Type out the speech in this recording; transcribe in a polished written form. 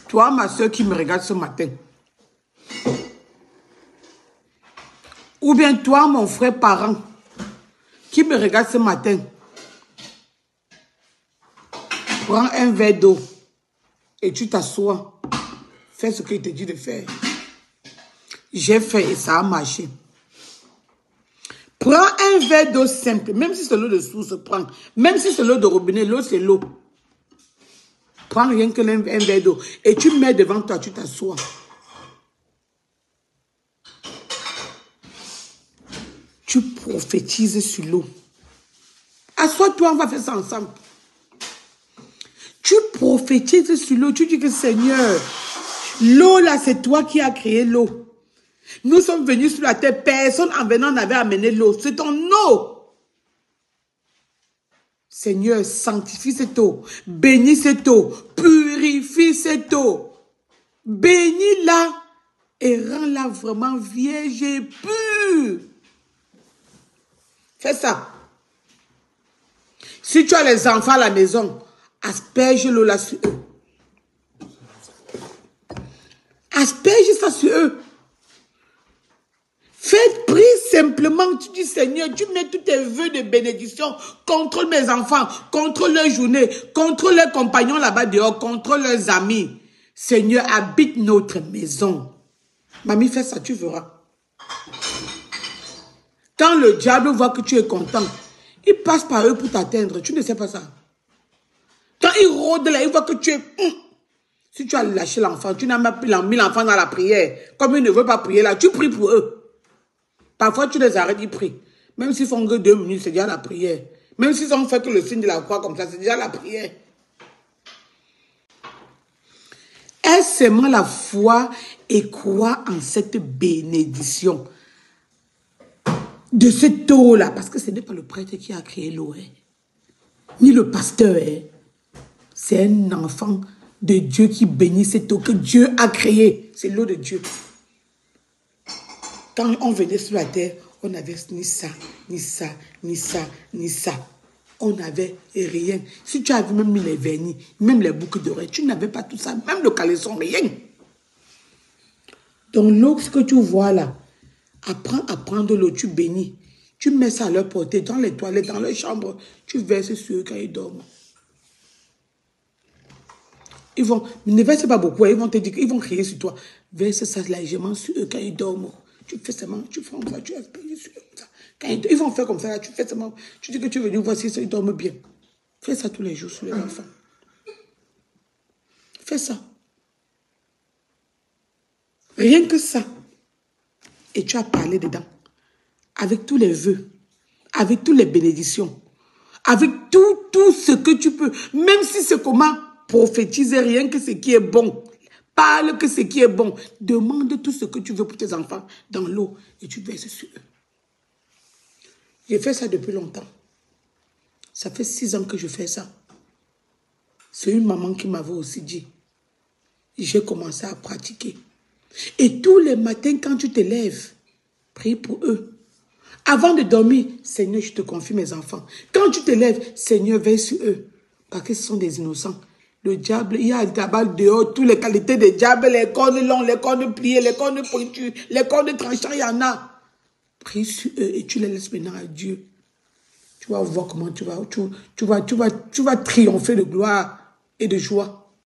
Toi, ma soeur qui me regarde ce matin. Ou bien toi, mon frère parent, qui me regarde ce matin. Prends un verre d'eau et tu t'assois. Fais ce qu'il te dit de faire. J'ai fait et ça a marché. Prends un verre d'eau simple, même si c'est l'eau de source, prends. Même si c'est l'eau de robinet, l'eau c'est l'eau. Prends rien que un verre d'eau et tu mets devant toi, tu t'assois. Tu prophétises sur l'eau. Assois-toi, on va faire ça ensemble. Tu prophétises sur l'eau, tu dis que Seigneur, l'eau là, c'est toi qui as créé l'eau. Nous sommes venus sur la terre, personne en venant n'avait amené l'eau. C'est ton eau. Seigneur, sanctifie cette eau, bénis cette eau, purifie cette eau. Bénis-la et rends-la vraiment vierge et pure. Fais ça. Si tu as les enfants à la maison, asperge l'eau là sur eux. Asperge ça sur eux. Prie simplement, tu dis Seigneur, tu mets tous tes vœux de bénédiction contre mes enfants, contre leur journée, contre leurs compagnons là-bas dehors, contre leurs amis. Seigneur, habite notre maison. Mamie, fais ça, tu verras. Quand le diable voit que tu es content, il passe par eux pour t'atteindre. Tu ne sais pas ça. Quand il rôde là, il voit que tu es... Si tu as lâché l'enfant, tu n'as même pas mis l'enfant dans la prière. Comme il ne veut pas prier là, tu pries pour eux. Parfois, tu les arrêtes, ils prient. Même s'ils font que 2 minutes, c'est déjà la prière. Même s'ils ont fait que le signe de la croix comme ça, c'est déjà la prière. Aie seulement la foi et crois en cette bénédiction de cette eau-là. Parce que ce n'est pas le prêtre qui a créé l'eau, ni le pasteur. C'est un enfant de Dieu qui bénit cette eau que Dieu a créée. C'est l'eau de Dieu. Quand on venait sur la terre, on n'avait ni ça, ni ça, ni ça, ni ça. On n'avait rien. Si tu avais même mis les vernis, même les boucles d'oreilles, tu n'avais pas tout ça, même le caleçon, rien. Donc l'eau, ce que tu vois là, apprends à prendre l'eau, tu bénis. Tu mets ça à leur portée, dans les toilettes, dans leur chambre, tu verses sur eux quand ils dorment. Ils vont, ne verse pas beaucoup, ils vont te dire qu'ils vont crier sur toi. Verse ça légèrement sur eux quand ils dorment. Tu fais seulement, tu fais comme ça, tu aspires sur eux comme ça. Quand ils vont faire comme ça, là, tu fais seulement, tu dis que tu es venu voir si ils dorment bien. Fais ça tous les jours sur les enfants. Fais ça. Rien que ça. Et tu as parlé dedans. Avec tous les vœux. Avec toutes les bénédictions. Avec tout ce que tu peux. Même si c'est comment prophétiser rien que ce qui est bon. Parle que ce qui est bon. Demande tout ce que tu veux pour tes enfants dans l'eau. Et tu verses sur eux. J'ai fait ça depuis longtemps. Ça fait 6 ans que je fais ça. C'est une maman qui m'avait aussi dit. J'ai commencé à pratiquer. Et tous les matins, quand tu te lèves, prie pour eux. Avant de dormir, Seigneur, je te confie mes enfants. Quand tu te lèves, Seigneur, veille sur eux. Parce que ce sont des innocents. Le diable, il y a là-bas dehors, toutes les qualités des diables, les cornes longues, les cornes pliées, les cornes pointues, les cornes tranchants, il y en a. Prie sur eux et tu les laisses maintenant à Dieu. Tu vas voir comment tu vas triompher de gloire et de joie.